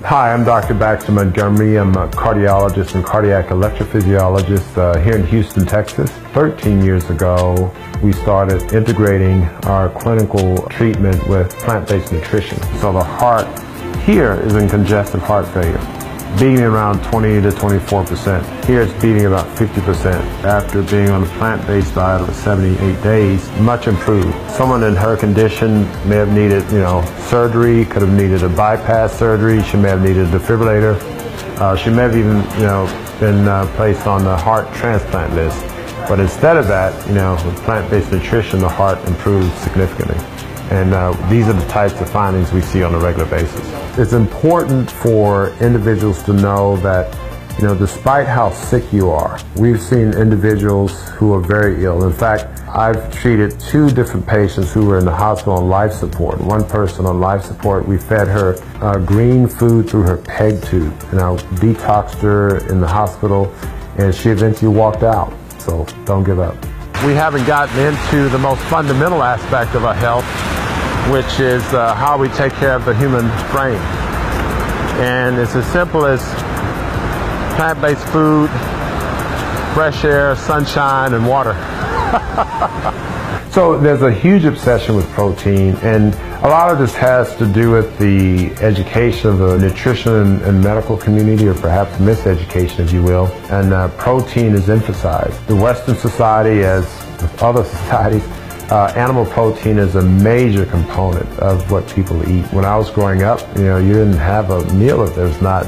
Hi, I'm Dr. Baxter Montgomery. I'm a cardiologist and cardiac electrophysiologist here in Houston, Texas. 13 years ago, we started integrating our clinical treatment with plant-based nutrition. So the heart here is in congestive heart failure, beating around 20 to 24%. Here it's beating about 50%. After being on a plant-based diet for 78 days, much improved. Someone in her condition may have needed, surgery, could have needed a bypass surgery. She may have needed a defibrillator. She may have even, been placed on the heart transplant list. But instead of that, with plant-based nutrition, the heart improved significantly. And these are the types of findings we see on a regular basis. It's important for individuals to know that, despite how sick you are, we've seen individuals who are very ill. In fact, I've treated 2 different patients who were in the hospital on life support. One person on life support, we fed her green food through her PEG tube, detoxed her in the hospital, and she eventually walked out. So don't give up. We haven't gotten into the most fundamental aspect of our health, which is how we take care of the human frame. And it's as simple as plant-based food, fresh air, sunshine, and water. So there's a huge obsession with protein, and a lot of this has to do with the education of the nutrition and medical community, or perhaps miseducation, if you will, and protein is emphasized. The Western society, as with other societies, animal protein is a major component of what people eat. When I was growing up, you didn't have a meal if there's not,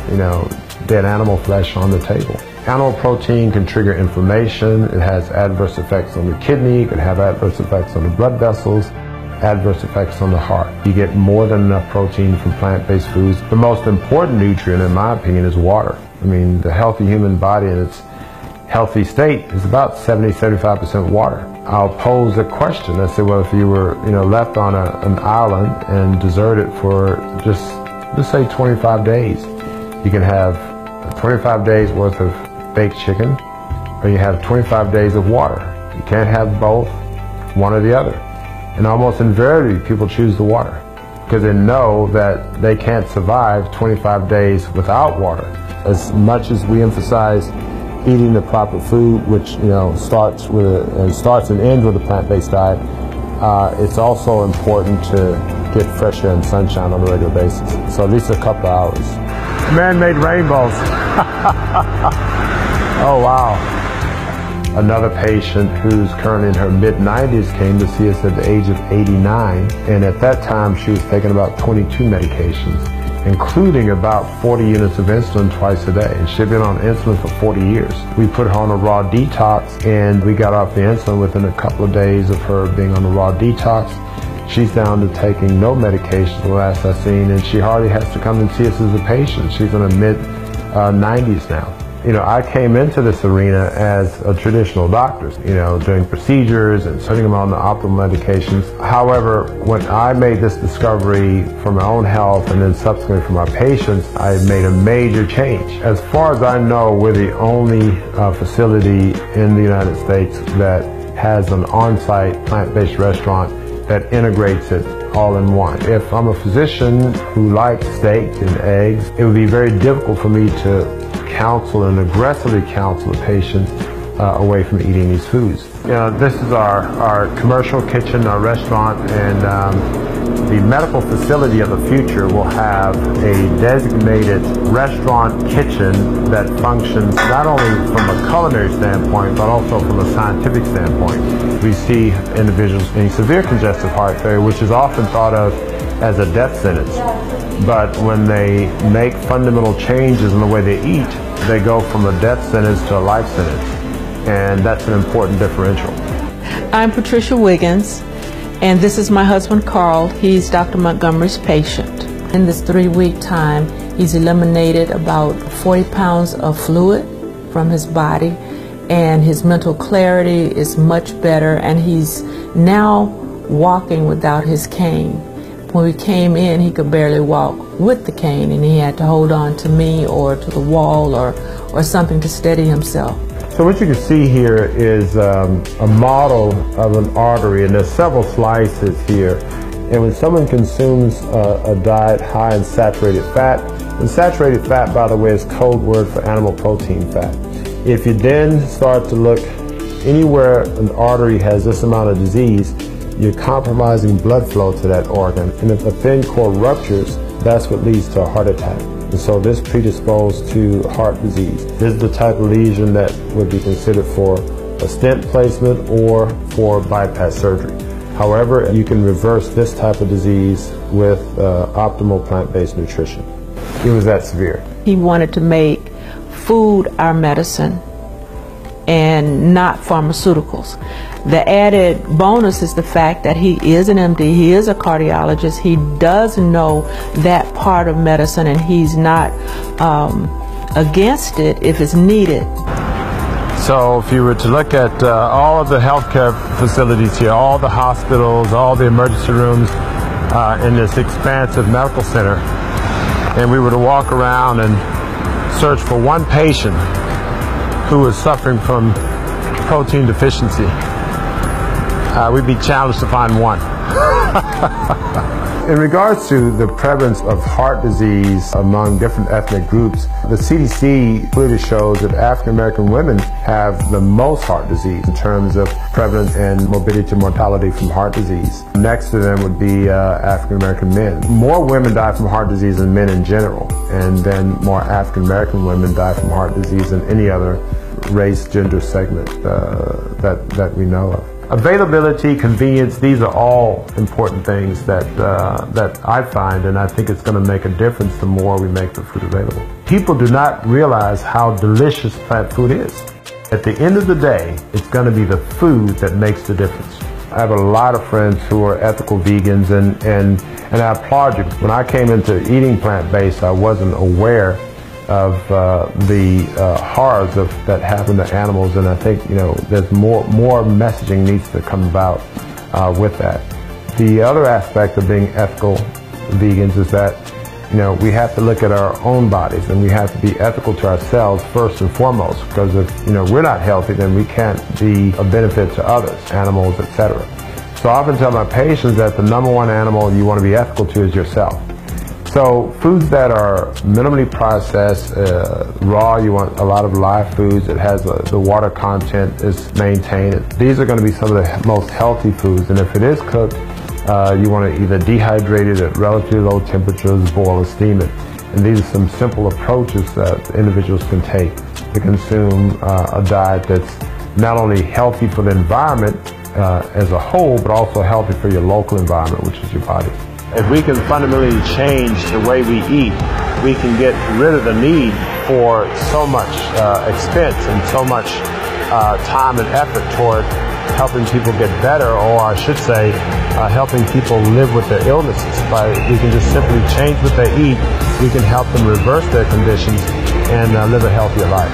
dead animal flesh on the table. Animal protein can trigger inflammation. It has adverse effects on the kidney. It can have adverse effects on the blood vessels, adverse effects on the heart. You get more than enough protein from plant-based foods. The most important nutrient, in my opinion, is water. The healthy human body in its healthy state is about 70–75% water. I'll pose a question. I say, well, if you were, left on an island and deserted for just, let's say 25 days, you can have 25 days worth of baked chicken, or you have 25 days of water. You can't have both, one or the other. And almost invariably, people choose the water because they know that they can't survive 25 days without water. As much as we emphasize eating the proper food, which starts and ends with a plant-based diet, it's also important to get fresh air and sunshine on a regular basis. So at least a couple of hours. Man-made rainbows. Oh wow. Another patient who's currently in her mid-90s came to see us at the age of 89, and at that time she was taking about 22 medications, including about 40 units of insulin twice a day. And she'd been on insulin for 40 years. We put her on a raw detox, and we got off the insulin within a couple of days of her being on the raw detox. She's down to taking no medication the last I've seen, and she hardly has to come and see us as a patient. She's in her mid-90s now. I came into this arena as a traditional doctor, doing procedures and putting them on the optimal medications. However, when I made this discovery for my own health and then subsequently for my patients, I made a major change. As far as I know, we're the only facility in the United States that has an on-site plant-based restaurant that integrates it all in one. If I'm a physician who likes steak and eggs, it would be very difficult for me to counsel and aggressively counsel a patient away from eating these foods. This is our commercial kitchen, our restaurant, and the medical facility of the future will have a designated restaurant kitchen that functions not only from a culinary standpoint, but also from a scientific standpoint. We see individuals in severe congestive heart failure, which is often thought of as a death sentence. But when they make fundamental changes in the way they eat, they go from a death sentence to a life sentence. And that's an important differential. I'm Patricia Wiggins, and this is my husband Carl. He's Dr. Montgomery's patient. In this 3-week time, he's eliminated about 40 pounds of fluid from his body, and his mental clarity is much better, and he's now walking without his cane. When we came in, he could barely walk with the cane, and he had to hold on to me or to the wall or something to steady himself. So what you can see here is a model of an artery, and there's several slices here. And when someone consumes a diet high in saturated fat, And saturated fat, by the way, is code word for animal protein fat. If you then start to look anywhere an artery has this amount of disease, you're compromising blood flow to that organ. And if a thin cord ruptures, that's what leads to a heart attack. And so this predisposed to heart disease. This is the type of lesion that would be considered for a stent placement or for bypass surgery. However, you can reverse this type of disease with optimal plant-based nutrition. It was that severe. He wanted to make food our medicine and not pharmaceuticals. The added bonus is the fact that he is an MD, he is a cardiologist, he does know that part of medicine, and he's not against it if it's needed. So if you were to look at all of the healthcare facilities here, all the hospitals, all the emergency rooms in this expansive medical center, and we were to walk around and search for one patient who is suffering from protein deficiency, we'd be challenged to find one. In regards to the prevalence of heart disease among different ethnic groups, the CDC clearly shows that African American women have the most heart disease in terms of prevalence and morbidity and mortality from heart disease. Next to them would be African American men. More women die from heart disease than men in general, and then more African American women die from heart disease than any other race, gender segment that we know of. Availability, convenience, these are all important things that I find, and I think it's going to make a difference the more we make the food available. People do not realize how delicious plant food is. At the end of the day, it's going to be the food that makes the difference. I have a lot of friends who are ethical vegans, and I applaud you. When I came into eating plant-based, I wasn't aware of the horrors that happen to animals, and I think there's more messaging needs to come about with that. The other aspect of being ethical vegans is that we have to look at our own bodies, and we have to be ethical to ourselves first and foremost, because if we're not healthy, then we can't be a benefit to others, animals, etc. So I often tell my patients that the number one animal you want to be ethical to is yourself. So foods that are minimally processed, raw, you want a lot of live foods that has the water content is maintained. These are going to be some of the most healthy foods, and if it is cooked, you want to either dehydrate it at relatively low temperatures, boil or steam it. And these are some simple approaches that individuals can take to consume a diet that's not only healthy for the environment as a whole, but also healthy for your local environment, which is your body. If we can fundamentally change the way we eat, we can get rid of the need for so much expense and so much time and effort toward helping people get better, or I should say, helping people live with their illnesses. We can just simply change what they eat, we can help them reverse their conditions and live a healthier life.